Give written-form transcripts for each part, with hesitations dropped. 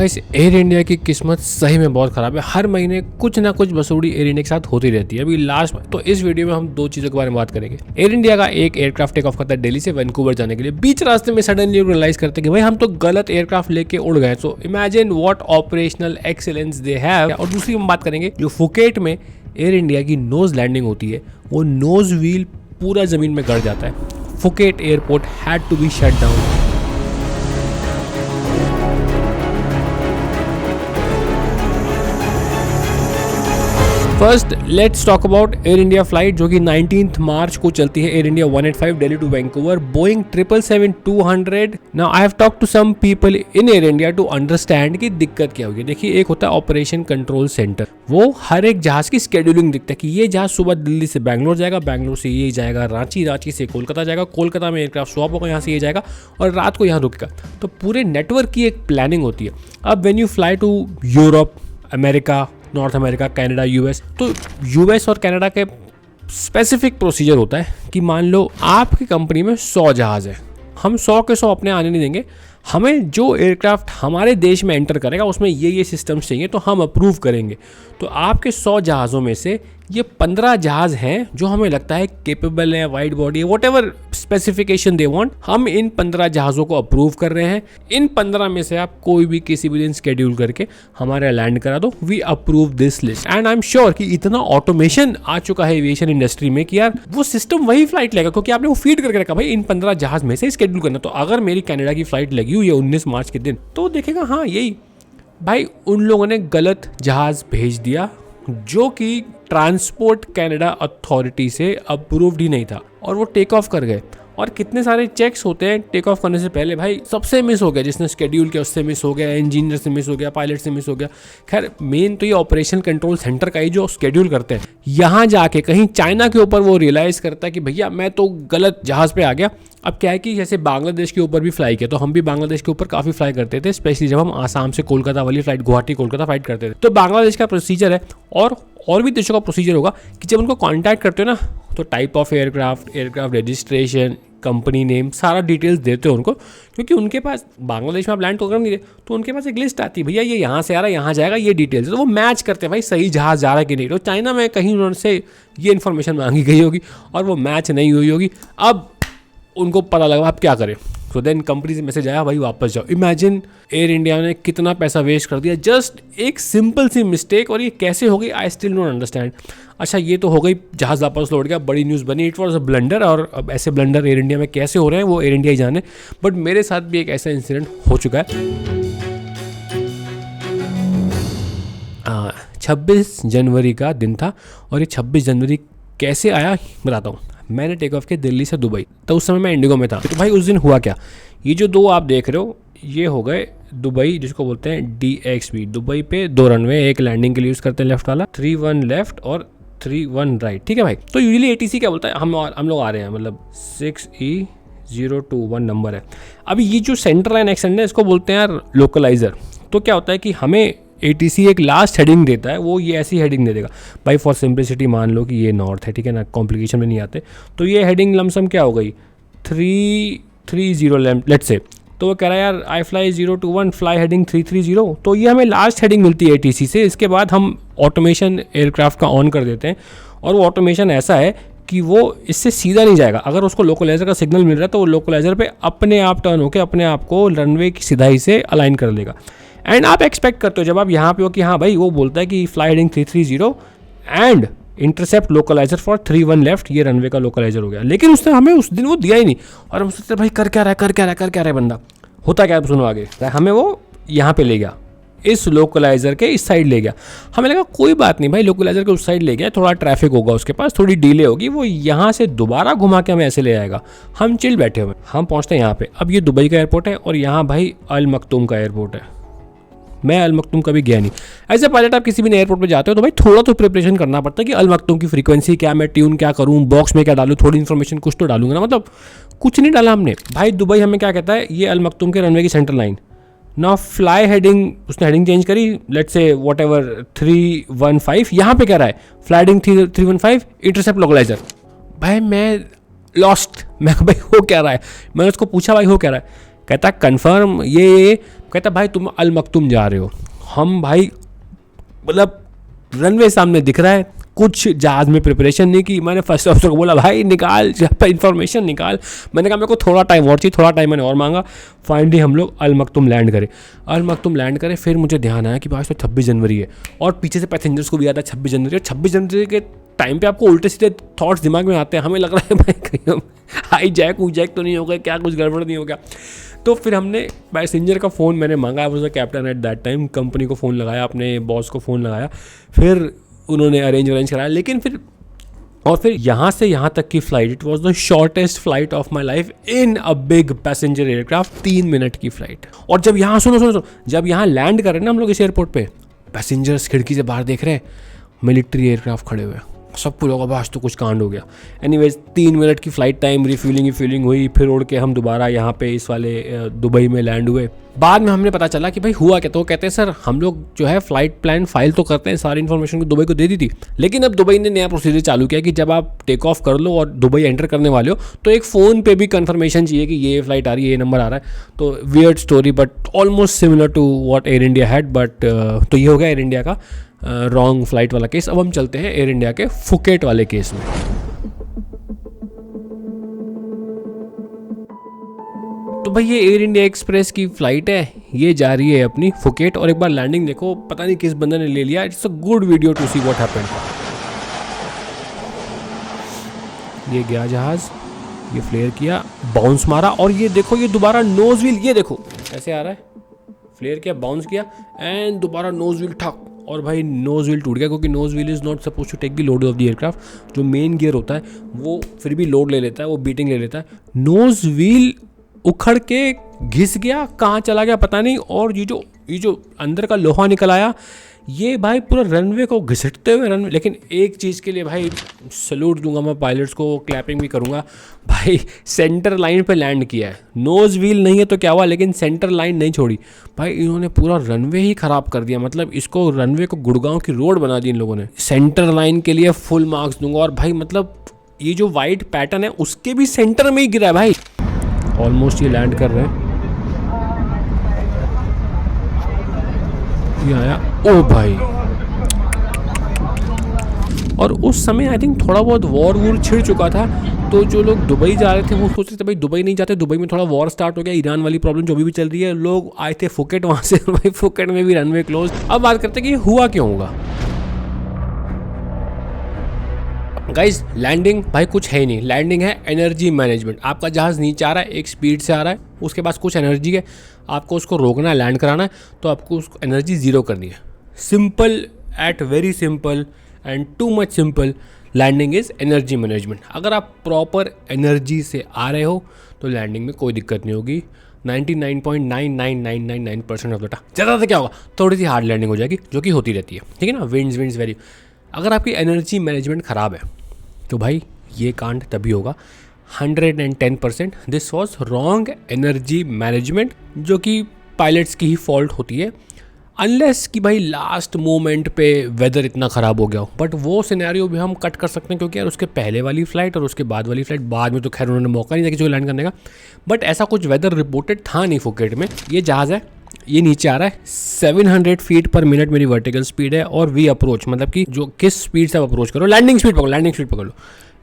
Guys, air India की किस्मत सही में बहुत ख़राब है। हर महीने कुछ ना कुछ बसूड़ी एयर इंडिया के साथ होती रहती है। अभी लास्ट में तो इस वीडियो में हम दो चीज़ों के बारे में बात करेंगे। एयर इंडिया का एक एयरक्राफ्ट टेक ऑफ करता है दिल्ली से वैंकूवर जाने के लिए। बीच रास्ते में सडनली रियलाइज करते हैं कि भाई हम तो गलत एयरक्राफ्ट लेके उड़ गए। So imagine what operational excellence they have. और दूसरी हम बात करेंगे जो फुकेट में एयर इंडिया की नोज लैंडिंग होती है, वो नोज व्हील पूरा ज़मीन में गड़ जाता है। Phuket airport had to be shut down. First let's talk about Air India flight जो कि 19 मार्च को चलती है। Air India 185 Delhi to Vancouver, Boeing 777-200। Now I have talk to some people in Air India to understand कि दिक्कत क्या होगी। देखिए, एक होता है ऑपरेशन कंट्रोल सेंटर, वो हर एक जहाज की स्केड्यूलिंग दिखता है कि ये जहाज सुबह दिल्ली से बैंगलोर जाएगा, बैंगलोर से ये जाएगा रांची, रांची से कोलकाता जाएगा, कोलकाता में एयरक्राफ्ट स्वैप होगा, यहाँ से ये जाएगा और रात को यहाँ रुकेगा। तो पूरे नेटवर्क की एक प्लानिंग होती है। अब when you fly to Europe, America, North America, Canada, US, तो यूएस और कनाडा के स्पेसिफिक प्रोसीजर होता है कि मान लो आपकी कंपनी में 100 जहाज़ है, हम 100 के 100 अपने आने नहीं देंगे। हमें जो एयरक्राफ्ट हमारे देश में एंटर करेगा उसमें ये सिस्टम्स चाहिए तो हम अप्रूव करेंगे। तो आपके 100 जहाज़ों में से ये 15 जहाज़ हैं जो हमें लगता है केपेबल है, वाइड बॉडी है, what ever specification they want, हम इन 15 जहाज़ों को अप्रूव कर रहे हैं। इन 15 में से आप कोई भी किसी भी दिन स्केड्यूल करके हमारे लैंड करा दो, we approve this list. And I am sure कि इतना ऑटोमेशन आ चुका है एविएशन इंडस्ट्री में कि यार वो सिस्टम वही फ्लाइट लेगा, क्योंकि आपने वो फीड करके रखा भाई इन 15 जहाज़ में से स्केड्यूल करना। तो अगर मेरी कनाडा की फ्लाइट लगी हुई है 19 मार्च के दिन, तो देखेगा हाँ यही भाई उन लोगों ने गलत जहाज़ भेज दिया जो कि ट्रांसपोर्ट कनाडा अथॉरिटी से अप्रूव्ड ही नहीं था, और वो टेक ऑफ कर गए। और कितने सारे चेक्स होते हैं टेक ऑफ करने से पहले, भाई सबसे मिस हो गया, जिसने शेड्यूल किया उससे मिस हो गया, इंजीनियर से मिस हो गया, पायलट से मिस हो गया। खैर मेन तो ये ऑपरेशन कंट्रोल सेंटर का ही जो शेड्यूल करते हैं, यहाँ जाके कहीं चाइना के ऊपर वो रियलाइज करता है कि भैया मैं तो गलत जहाज़ पे आ गया। अब क्या है कि जैसे बांग्लादेश के ऊपर भी फ्लाई किया, तो हम भी बांग्लादेश के ऊपर काफ़ी फ्लाई करते थे, स्पेशली जब हम आसाम से कोलकाता वाली फ्लाइट, गुवाहाटी कोलकाता फ्लाइट करते थे। तो बांग्लादेश का प्रोसीजर है और भी देशों का प्रोसीजर होगा कि जब उनको कॉन्टैक्ट करते हो ना, तो type of aircraft, aircraft registration, company name, सारा डिटेल्स देते हो उनको, क्योंकि उनके पास बांग्लादेश में आप लैंड तो कर नहीं रहे, तो उनके पास एक लिस्ट आती है, भैया ये यहाँ से आ रहा है, यहाँ जाएगा, ये डिटेल्स, तो वो मैच करते हैं भाई सही जहाज़ जा रहा है कि नहीं। तो चाइना में कहीं उनसे ये इन्फॉर्मेशन मांगी गई होगी और वो मैच नहीं हुई होगी। अब उनको पता लगा अब क्या करें, तो देन कंपनी से मैसेज आया भाई वापस जाओ। इमेजिन एयर इंडिया ने कितना पैसा वेस्ट कर दिया जस्ट एक सिंपल सी मिस्टेक, और ये कैसे हो गई आई स्टिल डोंट अंडरस्टैंड। अच्छा ये तो हो गई, जहाज़ वापस लौट गया, बड़ी न्यूज़ बनी, इट वॉज अ ब्लंडर। और अब ऐसे ब्लंडर एयर इंडिया में कैसे हो रहे हैं वो एयर इंडिया ही जाने, बट मेरे साथ भी एक ऐसा इंसिडेंट हो चुका है। 26 जनवरी का दिन था, और ये 26 जनवरी कैसे आया बताता हूँ। मैंने टेक ऑफ किया दिल्ली से दुबई, तो उस समय मैं इंडिगो में था। तो भाई उस दिन हुआ क्या, ये जो दो आप देख रहे हो ये हो गए दुबई, जिसको बोलते हैं DXB। दुबई पे 2 रनवे, एक लैंडिंग के लिए यूज़ करते हैं लेफ्ट वाला, 31 लेफ्ट और 31 राइट, ठीक है भाई। तो यूजुअली ATC क्या बोलता है, हम लोग आ रहे हैं, मतलब 6E021 नंबर है। अभी ये जो सेंटर लाइन एक्सटेंड है इसको बोलते हैं यार लोकलाइजर। तो क्या होता है कि हमें ATC एक लास्ट हेडिंग देता है, वो ये ऐसी हेडिंग दे देगा भाई। फॉर सिंपलिसिटी मान लो कि ये नॉर्थ है, ठीक है ना, कॉम्प्लिकेशन में नहीं आते। तो ये हेडिंग लमसम क्या हो गई 330 लेट्स से। तो वो कह रहा है यार आई फ्लाई 021 फ्लाई हेडिंग 330। तो ये हमें लास्ट हेडिंग मिलती है ATC से। इसके बाद हम ऑटोमेशन एयरक्राफ्ट का ऑन कर देते हैं, और वो ऑटोमेशन ऐसा है कि वो इससे सीधा नहीं जाएगा। अगर उसको लोकलाइजर का सिग्नल मिल रहा है तो वो लोकलाइजर पे अपने आप टर्न होकर अपने आप को रनवे की सिधाई से अलाइन कर लेगा। एंड आप एक्सपेक्ट करते हो जब आप यहाँ पे हो कि हाँ भाई वो बोलता है कि fly heading 330 and intercept localiser for 31 left, ये रनवे का लोकलाइजर हो गया। लेकिन उसने हमें उस दिन वो दिया ही नहीं, और हम सोचते भाई कर क्या रहा है बंदा। होता क्या है सुनो आगे, हमें वो यहाँ पे ले गया, इस लोकलाइजर के इस साइड ले गया। हमें लगा कोई बात नहीं भाई, लोकलाइजर के उस साइड ले गया, थोड़ा ट्रैफिक होगा उसके पास, थोड़ी डिले होगी, वो यहाँ से दोबारा घुमा के हमें ऐसे ले आएगा। हम चिल बैठे हुए, हम पहुँचते हैं यहाँ पे। अब ये दुबई का एयरपोर्ट है और यहाँ भाई अल मखतूम का एयरपोर्ट है। मैं अल मखतूम कभी गया नहीं। एज ए पायलट आप किसी भी एयरपोर्ट पे जाते हो तो भाई थोड़ा तो प्रिपरेशन करना पड़ता है कि अल मखतूम की फ्रीक्वेंसी क्या, मैं ट्यून क्या करूँ, बॉक्स में क्या डालूँ, थोड़ी इन्फॉर्मेशन कुछ तो डालूंगा ना। मतलब कुछ नहीं डाला हमने भाई। दुबई हमें क्या कहता है, ये अल मखतूम के रनवे की सेंटर लाइन ना, फ्लाई हेडिंग, उसने हेडिंग चेंज करी, लेट्स से वॉट एवर 315, यहाँ पे कह रहा है फ्लाई हेडिंग 315 इंटरसेप्ट लोकलाइजर। भाई मैं लॉस्ट, मैं भाई हो क्या रहा है। मैंने उसको पूछा भाई हो क्या रहा है, कहता कन्फर्म ये कहता भाई तुम अल मखतूम जा रहे हो। हम भाई मतलब रनवे सामने दिख रहा है, कुछ जहाज में प्रिपरेशन नहीं की। मैंने फर्स्ट ऑफिसर को बोला भाई निकाल इन्फॉर्मेशन निकाल। मैंने कहा मेरे को थोड़ा टाइम और चाहिए, थोड़ा टाइम मैंने और मांगा। फाइनली हम लोग अल मखतूम लैंड करे। अल मखतूम लैंड करे, फिर मुझे ध्यान आया कि भाई तो 26 जनवरी है और पीछे से पैसेंजर्स को भी आता है 26 जनवरी। और 26 जनवरी के टाइम पे आपको उल्टे सीधे थॉट्स दिमाग में आते हैं। हमें लग रहा है भाई कहीं हम हाई जैक तो नहीं हो गया, क्या कुछ गड़बड़ नहीं हो गया। तो फिर हमने पैसेंजर का फ़ोन मैंने मांगा, वो captain at that time, company को फ़ोन लगाया, अपने बॉस को फ़ोन लगाया, फिर उन्होंने अरेंज कराया। लेकिन फिर यहाँ से यहाँ तक की flight, it was the shortest flight of my life in a big passenger aircraft, 3 minute की फ़्लाइट। और जब यहाँ सुनो जब यहाँ लैंड कर रहे हैं ना हम लोग इस एयरपोर्ट पे, पैसेंजर्स खिड़की से बाहर देख रहे हैं मिलिट्री एयरक्राफ्ट खड़े हुए हैं। सबको लोगों बस तो कुछ कांड हो गया। एनीवेज 3 मिनट की फ़्लाइट टाइम, रिफ्यूलिंग हुई, फिर उड़ के हम दोबारा यहाँ पे इस वाले दुबई में लैंड हुए। बाद में हमने पता चला कि भाई हुआ क्या। तो कहते हैं सर हम लोग जो है फ़्लाइट प्लान फाइल तो करते हैं, सारी इन्फॉर्मेशन को दुबई को दे दी थी, लेकिन अब दुबई ने नया प्रोसीजर चालू किया कि जब आप टेक ऑफ कर लो और दुबई एंटर करने वाले हो तो एक फ़ोन पे भी कन्फर्मेशन चाहिए कि ये फ़्लाइट आ रही है, ये नंबर आ रहा है। तो weird story but almost similar to what Air India had, but तो ये हो गया एयर इंडिया का रॉन्ग फ्लाइट वाला केस। अब हम चलते हैं एयर इंडिया के फुकेट वाले केस में। तो भाई ये एयर इंडिया एक्सप्रेस की फ्लाइट है, ये जा रही है अपनी फुकेट। और एक बार लैंडिंग देखो, पता नहीं किस बंदे ने ले लिया। It's a good video to see what happened. ये गया जहाज, ये फ्लेयर किया, बाउंस मारा, और ये देखो ये दोबारा नोज व्हील, ये देखो ऐसे आ रहा है, फ्लेयर किया, बाउंस किया एंड दोबारा नोज व्हील ठक, और भाई नोज व्हील टूट गया क्योंकि nose wheel is not suppose to take the load of the aircraft. जो मेन गियर होता है वो फिर भी लोड ले लेता है, वो बीटिंग ले लेता है। नोज व्हील उखड़ के घिस गया, कहाँ चला गया पता नहीं। और ये जो अंदर का लोहा निकल आया, ये भाई पूरा रनवे को घिसटते हुए रनवे। लेकिन एक चीज़ के लिए भाई सैल्यूट दूंगा मैं पायलट्स को, क्लैपिंग भी करूंगा भाई, सेंटर लाइन पे लैंड किया है। नोज व्हील नहीं है तो क्या हुआ, लेकिन सेंटर लाइन नहीं छोड़ी भाई। इन्होंने पूरा रनवे ही ख़राब कर दिया, मतलब इसको रनवे को गुड़गांव की रोड बना दी इन लोगों ने। सेंटर लाइन के लिए फुल मार्क्स दूंगा। और भाई मतलब ये जो वाइट पैटर्न है उसके भी सेंटर में ही गिरा है भाई। ऑलमोस्ट ये लैंड कर रहे हैं, ये आया, ओ भाई। और उस समय आई थिंक थोड़ा बहुत वॉर छिड़ चुका था, तो जो लोग दुबई जा रहे थे वो सोच रहे थे भाई दुबई नहीं जाते, दुबई में थोड़ा वॉर स्टार्ट हो गया, ईरान वाली प्रॉब्लम जो भी चल रही है। लोग आए थे फुकेट वहाँ से, भाई फुकेट में भी रनवे क्लोज। अब बात करते हैं कि हुआ क्यों होगा। गाइज लैंडिंग भाई कुछ है ही नहीं, लैंडिंग है एनर्जी मैनेजमेंट। आपका जहाज़ नीचे आ रहा है, एक स्पीड से आ रहा है, उसके पास कुछ एनर्जी है, आपको उसको रोकना है, लैंड कराना है, तो आपको उसको एनर्जी ज़ीरो करनी है। Simple at very simple and too much simple, landing is energy management. अगर आप प्रॉपर एनर्जी से आ रहे हो तो लैंडिंग में कोई दिक्कत नहीं होगी। 99.99999% ऑफ द टाइम। ज़्यादा से क्या होगा, थोड़ी सी हार्ड लैंडिंग हो जाएगी, जो कि होती रहती है, ठीक है ना, विंड्स वेरी। अगर आपकी एनर्जी मैनेजमेंट ख़राब है तो भाई ये कांड तभी होगा। 110% this was wrong energy management, जो कि पायलट्स की ही फॉल्ट होती है, अनलेस कि भाई लास्ट मोमेंट पे वेदर इतना ख़राब हो गया हो। बट वो सिनेरियो भी हम कट कर सकते हैं, क्योंकि यार उसके पहले वाली फ़्लाइट और उसके बाद वाली फ़्लाइट, बाद में तो खैर उन्होंने मौका नहीं दिया किसी को लैंड करने का। बट ऐसा कुछ वेदर रिपोर्टेड था नहीं फुकेट में। ये जहाज़ है, ये नीचे आ रहा है, 700 फीट पर मिनट मेरी वर्टिकल स्पीड है, और वी अप्रोच मतलब कि जो किस स्पीड से आप अप्रोच करो, लैंडिंग स्पीड पकड़ लो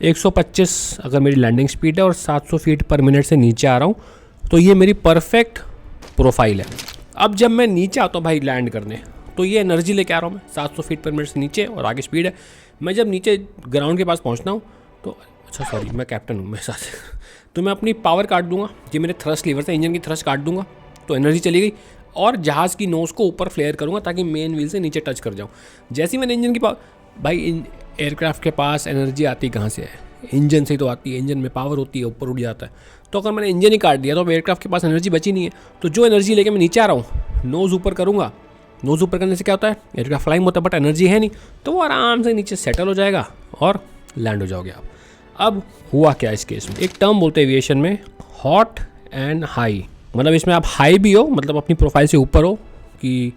125 अगर मेरी लैंडिंग स्पीड है और 700 फीट पर मिनट से नीचे आ रहा हूँ, तो ये मेरी परफेक्ट प्रोफाइल है। अब जब मैं नीचे आता हूँ भाई लैंड करने, तो ये एनर्जी लेके आ रहा हूँ मैं 700 फीट पर मिनट से नीचे, और आगे स्पीड है। मैं जब नीचे ग्राउंड के पास पहुँचता हूँ तो अच्छा सॉरी मैं कैप्टन हूँ मेरे साथ तो मैं अपनी पावर काट दूंगा, ये मेरे थ्रस्ट लीवर से इंजन की थ्रस्ट काट दूंगा, तो एनर्जी चली गई। और जहाज़ की नोज़ को ऊपर फ्लेयर करूँगा ताकि मेन व्हील से नीचे टच कर जाऊँ। जैसे ही मैंने इंजन की पावर, भाई इन एयरक्राफ्ट के पास एनर्जी आती कहाँ से है, इंजन से ही तो आती है। इंजन में पावर होती है, ऊपर उड़ जाता है। तो अगर मैंने इंजन ही काट दिया तो अब एयरक्राफ्ट के पास एनर्जी बची नहीं है। तो जो एनर्जी लेके मैं नीचे आ रहा हूँ, नोज़ ऊपर करूँगा, नोज़ ऊपर करने से क्या होता है, एयरक्राफ्ट फ्लाइंग होता है बट एनर्जी है नहीं, तो वो आराम से नीचे सेटल हो जाएगा और लैंड हो जाओगे आप। अब हुआ क्या इस केस में, एक टर्म बोलते हैं एविएशन में, हॉट एंड हाई। मतलब इसमें आप हाई भी हो, मतलब अपनी प्रोफाइल से ऊपर हो कि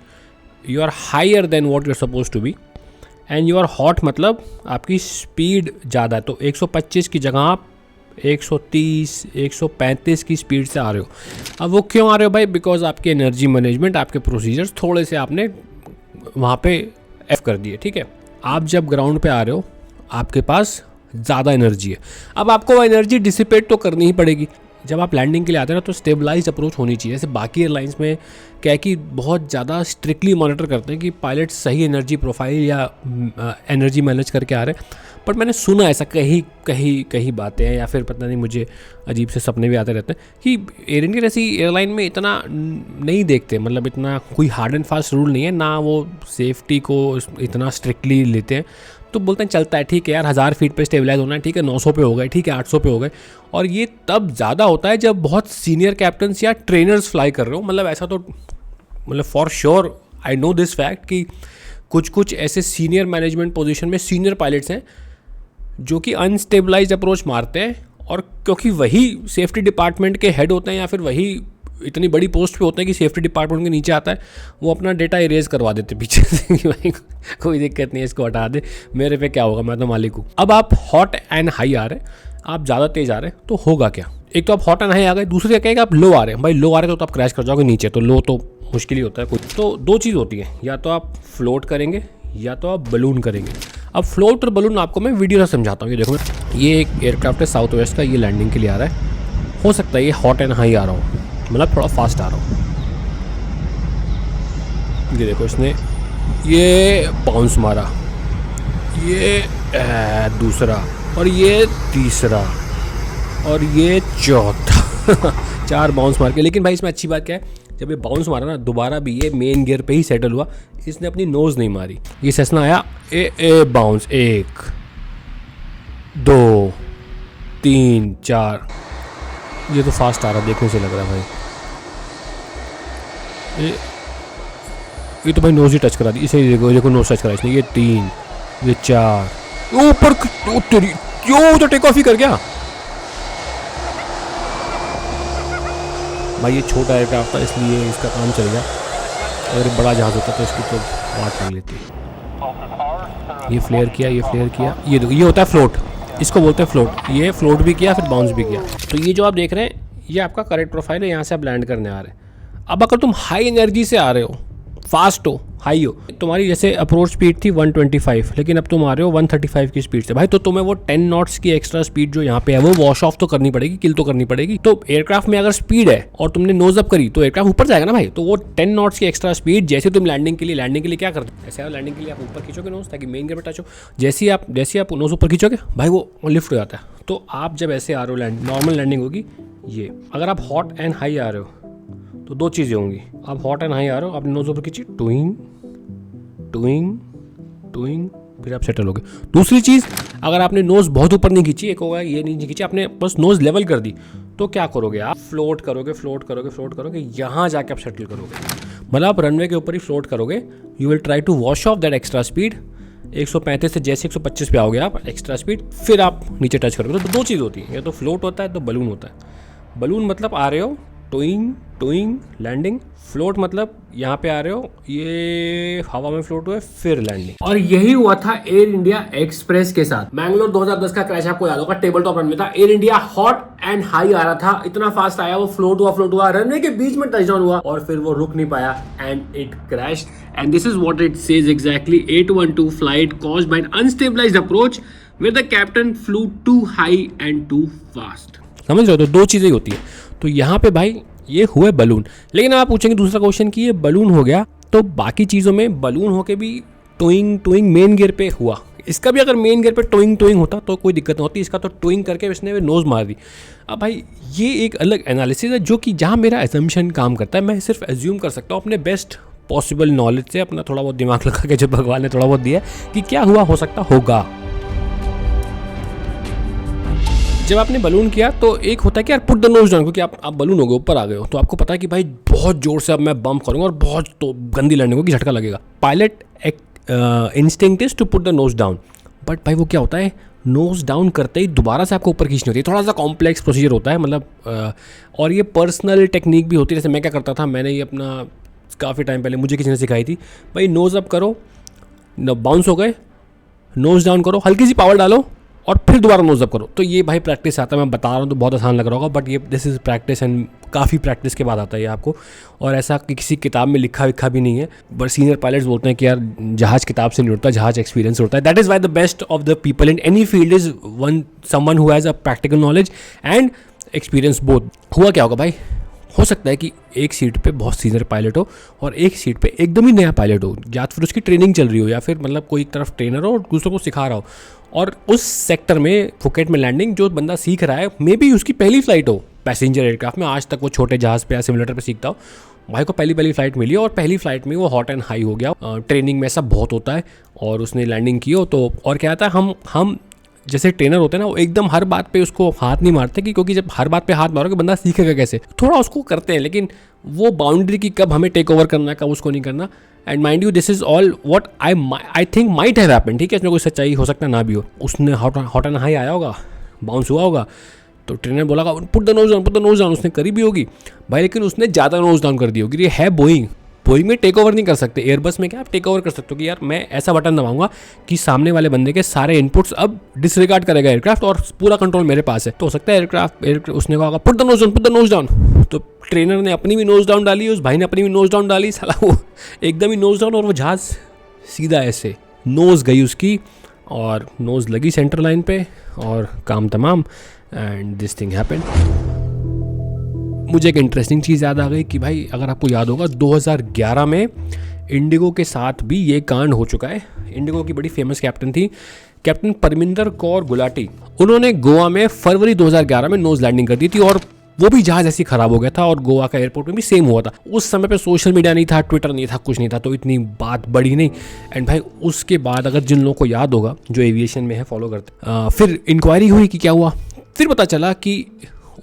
you are higher than what you are suppose to be, and you are hot मतलब आपकी स्पीड ज़्यादा है। तो 125 की जगह आप 130 135 की स्पीड से आ रहे हो। अब वो क्यों आ रहे हो भाई? बिकॉज आपके एनर्जी मैनेजमेंट, आपके प्रोसीजर्स थोड़े से आपने वहाँ पे एफ कर दिए, ठीक है। आप जब ग्राउंड पे आ रहे हो आपके पास ज़्यादा एनर्जी है, अब आपको वो एनर्जी डिसिपेट तो करनी ही पड़ेगी। जब आप लैंडिंग के लिए आते हैं ना तो स्टेबलाइज अप्रोच होनी चाहिए। जैसे बाकी एयरलाइंस में क्या है कि बहुत ज़्यादा स्ट्रिक्टली मॉनिटर करते हैं कि पायलट सही एनर्जी प्रोफाइल या एनर्जी मैनेज करके आ रहे हैं, बट मैंने सुना ऐसा कहीं बातें हैं, या फिर पता नहीं, मुझे अजीब से सपने भी आते रहते हैं कि एयर इंडिया जैसी एयरलाइन में इतना नहीं देखते, मतलब इतना कोई हार्ड एंड फास्ट रूल नहीं है ना, वो सेफ्टी को इतना स्ट्रिक्टली लेते हैं। तो बोलते हैं चलता है, ठीक है यार, 1000 फीट पे स्टेबलाइज होना है, ठीक है, 900 पे हो गए, ठीक है, 800 पे हो गए। और ये तब ज़्यादा होता है जब बहुत सीनियर कैप्टन्स या ट्रेनर्स फ्लाई कर रहे हो। मतलब ऐसा तो, मतलब for sure I know this fact कि कुछ ऐसे सीनियर मैनेजमेंट पोजीशन में सीनियर पायलट्स हैं जो कि अनस्टेबलाइज अप्रोच मारते हैं, और क्योंकि वही सेफ्टी डिपार्टमेंट के हेड होते हैं या फिर वही इतनी बड़ी पोस्ट पे होते हैं कि सेफ्टी डिपार्टमेंट के नीचे आता है, वो अपना डेटा इरेज करवा देते पीछे से कि भाई कोई दिक्कत नहीं है, इसको हटा दे, मेरे पे क्या होगा, मैं तो मालिक हूँ। अब आप हॉट एंड हाई आ रहे हैं, आप ज़्यादा तेज़ आ रहे हैं, तो होगा क्या? एक तो आप हॉट एंड हाई आ गए, दूसरी क्या है आप लो आ रहे हैं। भाई लो आ रहे तो आप क्रैश कर जाओगे नीचे, तो लो तो मुश्किल ही होता है कुछ। तो दो चीज़ होती है, या तो आप फ्लोट करेंगे या तो आप बलून करेंगे। अब फ्लोट और बलून आपको मैं वीडियो से समझाता हूँ। ये देखो, ये एक एयरक्राफ्ट है साउथ वेस्ट का, ये लैंडिंग के लिए आ रहा है। हो सकता है ये हॉट एंड हाई आ रहा हो, मतलब थोड़ा फास्ट आ रहा हूँ। ये देखो, इसने ये बाउंस मारा, ये दूसरा, और ये तीसरा, और ये चौथा 4 बाउंस मार के। लेकिन भाई इसमें अच्छी बात क्या है, जब ये बाउंस मारा ना, दोबारा भी ये मेन गियर पे ही सेटल हुआ, इसने अपनी नोज़ नहीं मारी। ये सेस्ना आया, ए बाउंस, 1 2 3 4। ये तो फास्ट आ रहा, देखने से लग रहा है भाई। ये तो भाई नोज ही टच करा दी इसे। देखो नोज टच करा इसने। ये 3, ये 4, ऊपर तेरी क्यों तो टेक ऑफ ही कर गया भाई। ये छोटा एयरक्राफ्ट था इसलिए इसका काम चल गया, अगर बड़ा जहाज होता तो इसकी तो बात कर लेती। ये फ्लेयर किया, ये फ्लेयर किया, ये होता है फ्लोट, इसको बोलते हैं फ्लोट। ये फ्लोट भी किया, फिर बाउंस भी किया। तो ये जो आप देख रहे हैं, ये आपका करेक्ट प्रोफाइल है, यहाँ से आप लैंड करने आ रहे हैं। अब अगर तुम हाई एनर्जी से आ रहे हो, फास्ट हो, हाई हो, तुम्हारी जैसे अप्रोच स्पीड थी 125, लेकिन अब तुम आ रहे हो 135 की स्पीड से, भाई तो तुम्हें वो 10 नॉट्स की एक्स्ट्रा स्पीड जो यहाँ पे है वो वॉश ऑफ तो करनी पड़ेगी, किल तो करनी पड़ेगी। तो एयरक्राफ्ट में अगर स्पीड है और तुमने नोज अप करी तो एयरक्राफ्ट ऊपर जाएगा ना भाई। तो वो 10 नॉट्स की एक्स्ट्रा स्पीड, जैसे तुम लैंडिंग के लिए क्या करते हो, ऐसे लैंडिंग के लिए आप ऊपर खींचोगे नोज ताकि मेन गियर पे टच हो। जैसे आप नोज ऊपर खींचोगे भाई वो लिफ्ट हो जाता है। तो आप जब ऐसे आ रहे हो, नॉर्मल लैंडिंग होगी ये। अगर आप हॉट एंड हाई आ रहे हो तो दो चीज़ें होंगी। आप हॉट एंड हाई आ रहे हो, आपने नोज ऊपर खींची, टूइंग टूइंग टूइंग, फिर आप सेटल हो गए। दूसरी चीज़, अगर आपने नोज बहुत ऊपर नहीं खींची, एक होगा ये नहीं खींची, आपने बस नोज लेवल कर दी, तो क्या करोगे आप? फ्लोट करोगे, यहाँ जाके आप सेटल करोगे। मतलब आप रनवे के ऊपर ही फ्लोट करोगे। You will try to wash off that extra speed. 135 से जैसे 125 पे आओगे आप एक्स्ट्रा स्पीड, फिर आप नीचे टच करोगे। तो दो चीज़ होती है, या तो फ्लोट होता है तो बलून होता है। बलून मतलब आ रहे हो, टोइंग लैंडिंग। फ्लोट मतलब यहाँ पे आ रहे हो, ये हवा में फ्लोट हुए, फिर लैंडिंग। और यही हुआ था एयर इंडिया एक्सप्रेस के साथ। मैंगलोर 2010 का क्रैश आपको याद होगा, टेबल टॉप रनवे था। Air India hot and high आ रहा था, इतना फास्ट आया, वो फ्लोट हुआ, रनवे के बीच में टचडाउन हुआ और फिर वो रुक नहीं पाया and it crash. And this is what it says exactly. 812 flight caused by an unstabilized approach with the captain flew too high and too fast. समझ रहे हो? तो दो चीजें होती है। तो यहाँ पे भाई ये हुए बलून। लेकिन आप पूछेंगे दूसरा क्वेश्चन कि ये बलून हो गया तो बाकी चीज़ों में बलून होके भी टोइंग मेन गियर पे हुआ। इसका भी अगर मेन गियर पे टोइंग होता तो कोई दिक्कत नहीं होती। इसका तो टोइंग करके इसने नोज मार दी। अब भाई ये एक अलग एनालिसिस है जो कि जहाँ मेरा एजम्पशन काम करता है, मैं सिर्फ एज्यूम कर सकता हूँ अपने बेस्ट पॉसिबल नॉलेज से, अपना थोड़ा बहुत दिमाग लगा के जो भगवान ने थोड़ा बहुत दिया कि क्या हुआ हो सकता होगा। जब आपने बलून किया तो एक होता है कि यार पुट द नोज डाउन, क्योंकि आप बलून हो गए, ऊपर आ गए हो, तो आपको पता है कि भाई बहुत जोर से अब मैं बम्प करूंगा और बहुत तो गंदी लैंडिंग होगी, झटका लगेगा। Pilot instinct is to put the nose down, but भाई वो क्या होता है, नोज डाउन करते ही दोबारा से आपको ऊपर खींचनी होती है। थोड़ा सा कॉम्प्लेक्स प्रोसीजर होता है, मतलब और ये पर्सनल टेक्निक भी होती है। जैसे मैं क्या करता था, मैंने ये अपना काफ़ी टाइम पहले मुझे किसी ने सिखाई थी, भाई नोज अप करो, बाउंस हो गए, नोज डाउन करो, हल्की सी पावर डालो, और फिर दोबारा नोज अप करो। तो ये भाई प्रैक्टिस आता है, मैं बता रहा हूँ तो बहुत आसान लग रहा होगा, बट ये दिस इज़ प्रैक्टिस एंड काफ़ी प्रैक्टिस के बाद आता है ये आपको। और ऐसा किसी किताब में लिखा विखा भी नहीं है, बट सीनियर पायलट्स बोलते हैं कि यार जहाज़ किताब से नहीं उड़ता, जहाज़ एक्सपीरियंस से उड़ता है। That is why the best of the people in any field is someone who has a practical knowledge and experience both. हुआ क्या होगा भाई, हो सकता है कि एक सीट पे बहुत सीनियर पायलट हो और एक सीट पे एकदम ही नया पायलट हो, या फिर उसकी ट्रेनिंग चल रही हो, या फिर मतलब कोई एक तरफ ट्रेनर हो और दूसरों को सिखा रहा हो, और उस सेक्टर में फुकेट में लैंडिंग जो बंदा सीख रहा है मे बी उसकी पहली फ्लाइट हो पैसेंजर एयरक्राफ्ट में। आज तक वो छोटे जहाज़ पे या सिमुलेटर पे सीखता हो, भाई को पहली फ्लाइट मिली और पहली फ्लाइट में वो हॉट एंड हाई हो गया। ट्रेनिंग में ऐसा बहुत होता है और उसने लैंडिंग की हो तो, और क्या आता है, हम जैसे ट्रेनर होते हैं ना, वो एकदम हर बात पे उसको हाथ नहीं मारते, क्योंकि जब हर बात पे हाथ मारोगे बंदा सीखेगा कैसे, थोड़ा उसको करते हैं, लेकिन वो बाउंड्री की कब हमें टेक ओवर करना है कब उसको नहीं करना। And mind you this is all what I think might have happened, ठीक है, इसमें कोई सच्चाई हो सकता है ना भी हो। उसने हॉट एंड हाई आया होगा, बाउंस हुआ होगा, तो ट्रेनर बोला पुट द नोज डाउन, उसने करी भी होगी भाई, लेकिन उसने ज़्यादा नोज डाउन कर दी होगी। ये है बोइंग में टेक ओवर नहीं कर सकते, एयरबस में क्या आप टेक ओवर कर सकते हो कि यार मैं ऐसा बटन दबाऊंगा कि सामने वाले बंदे के सारे इनपुट्स अब डिसरिगार्ड करेगा एयरक्राफ्ट और पूरा कंट्रोल मेरे पास है। तो हो सकता है एयरक्राफ्ट उसने कहा पुट द नोज डाउन, तो ट्रेनर ने अपनी भी नोज डाउन डाली, उस भाई ने अपनी भी नोज डाउन डाली, साला वो एकदम ही नोज डाउन, और वो जहाज सीधा ऐसे नोज गई उसकी और नोज लगी सेंटर लाइन पे और काम तमाम। And this thing happened. मुझे एक इंटरेस्टिंग चीज़ याद आ गई कि भाई अगर आपको याद होगा 2011 में इंडिगो के साथ भी ये कांड हो चुका है। इंडिगो की बड़ी फेमस कैप्टन थी, कैप्टन परमिंदर कौर गुलाटी। उन्होंने गोवा में फरवरी 2011 में नोज लैंडिंग कर दी थी और वो भी जहाज़ ऐसी ख़राब हो गया था और गोवा का एयरपोर्ट में भी सेम हुआ था। उस समय पे सोशल मीडिया नहीं था, ट्विटर नहीं था, कुछ नहीं था, तो इतनी बात बढ़ी नहीं। एंड भाई उसके बाद अगर जिन लोगों को याद होगा जो एविएशन में है फॉलो करते, फिर इंक्वायरी हुई कि क्या हुआ, फिर पता चला कि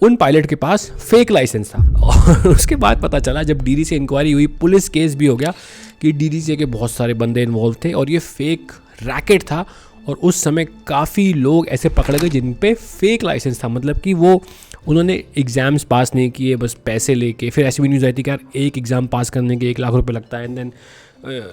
उन पायलट के पास फेक लाइसेंस था। और उसके बाद पता चला जब डीडीसी इंक्वायरी हुई, पुलिस केस भी हो गया कि डीडीसी के बहुत सारे बंदे इन्वॉल्व थे और ये फेक रैकेट था। और उस समय काफ़ी लोग ऐसे पकड़े गए जिन पे फेक लाइसेंस था, मतलब कि वो उन्होंने एग्ज़ाम्स पास नहीं किए, बस पैसे लेके। फिर ऐसी भी न्यूज़ आई थी कि यार एक एग्ज़ाम पास करने के 1 लाख रुपए लगता है। And then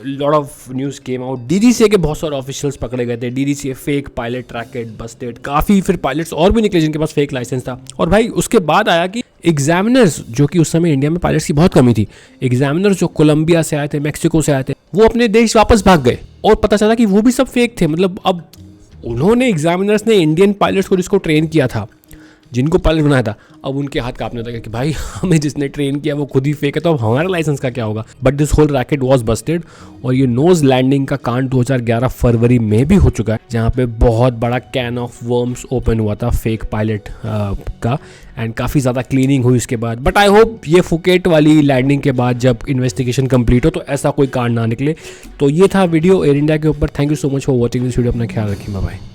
lot of news came out, DDC के बहुत सारे ऑफिशियल्स पकड़े गए थे, DDC fake pilot racket busted, काफ़ी फिर पायलट्स और भी निकले जिनके पास फेक लाइसेंस था। और भाई उसके बाद आया कि एग्जामिनर्स, जो कि उस समय इंडिया में पायलट्स की बहुत कमी थी, एग्जामिनर्स जो कोलंबिया से आए थे, मैक्सिको से आए थे, वो अपने देश वापस भाग गए और पता चला कि वो भी सब फेक थे। मतलब अब उन्होंने एग्जामिनर्स ने इंडियन पायलट्स को जिसको ट्रेन किया था, जिनको पायलट बनाया था, अब उनके हाथ कांपने लगे कि भाई हमें जिसने ट्रेन किया वो खुद ही फेक है, तो अब हमारा लाइसेंस का क्या होगा। But this whole racket was busted और ये नोज लैंडिंग का कांड 2011 फरवरी में भी हो चुका है, जहाँ पे बहुत बड़ा कैन ऑफ वर्म्स ओपन हुआ था फेक पायलट का। एंड काफ़ी ज़्यादा क्लीनिंग हुई उसके बाद। बट आई होप ये फुकेट वाली लैंडिंग के बाद जब इन्वेस्टिगेशन कंप्लीट हो तो ऐसा कोई कांड ना निकले। तो ये था वीडियो एयर इंडिया के ऊपर। Thank you so much for watching this video. अपना ख्याल रखिए, बाय बाय।